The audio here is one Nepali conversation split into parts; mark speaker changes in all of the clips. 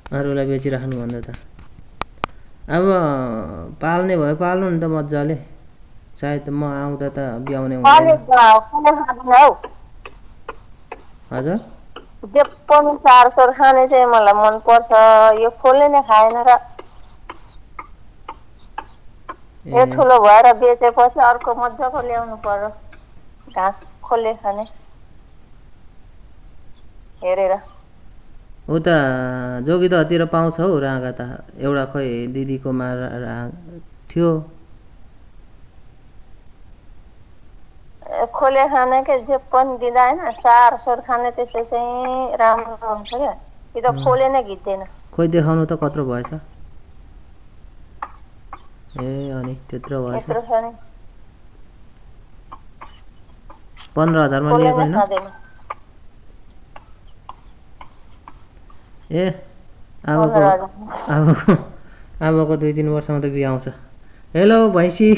Speaker 1: अरूलाई बेचिराख्नु भन्दा त अब पाल्ने भयो पाल्नु नि त मजाले। सायद म आउँदा त ब्याउने हुँदैन। हजुर
Speaker 2: जे पनि सारसोर खाने चाहिँ मलाई मनपर्छ। यो खोले नै खाएन र यो ठुलो भएर बेचेपछि अर्को मजाको ल्याउनु पर्यो घाँस खोले खाने हेरेर।
Speaker 1: उता जोगिदहतिर पाउँछ हौ राँगा त। एउटा खोइ दिदीकोमा थियो।
Speaker 2: खोले खाने के जे पनि दिँदा होइन सारसोर खाने त्यस्तो चाहिँ राम्रो हुन्छ क्या। कि त खोले नै घिच्दैन।
Speaker 1: खोइ देखाउनु त कत्रो भएछ। ए अनि त्यत्रो भएछ। 15,000 मा लिएको हैन? ए आमाको 2-3 वर्षमा त बिहे आउँछ। हेलो भैँसी।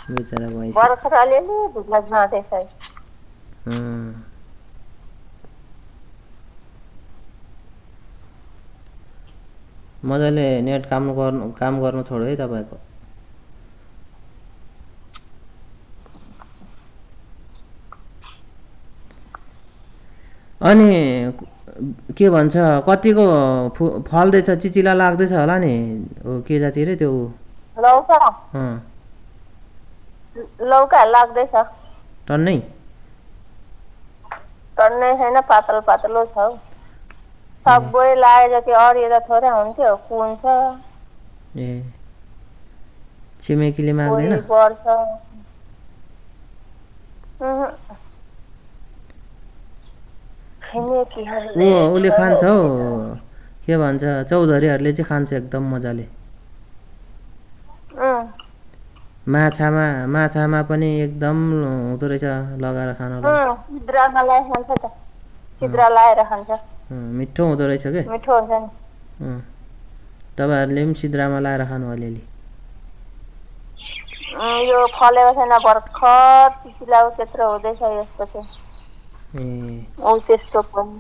Speaker 1: बेचारा भैँसी मजाले नेट काम गर्नु छोड्यो है तपाईको। अनि के भन्छ कतिको फल्दैछ चिचिला लाग्दैछ होला नि। हो के जाति रे त्यो
Speaker 2: लौका लाग्दैछ।
Speaker 1: टन्नै
Speaker 2: छैन पातलो पातलो छ। सबै लाए जति अरिएर थोरै हुन्थ्यो कुन्छ।
Speaker 1: ए छिमेकीले माग्दैन? उसले खान्छ हौ के भन्छ चौधरीहरूले चाहिँ खान्छ एकदम मजाले। माछामा पनि एकदम हुँदो रहेछ लगाएर खानलाई। मिठो हुँदो रहेछ के?
Speaker 2: मिठो हुन्छ नि।
Speaker 1: तपाईहरुले पनि सिद्रामा लाएर खानु अलिअलि।
Speaker 2: यो फलेको छैन भर्खर चिचिला त्यत्रो हुँदैछ यसको चाहिँ। त्यस्तो पनि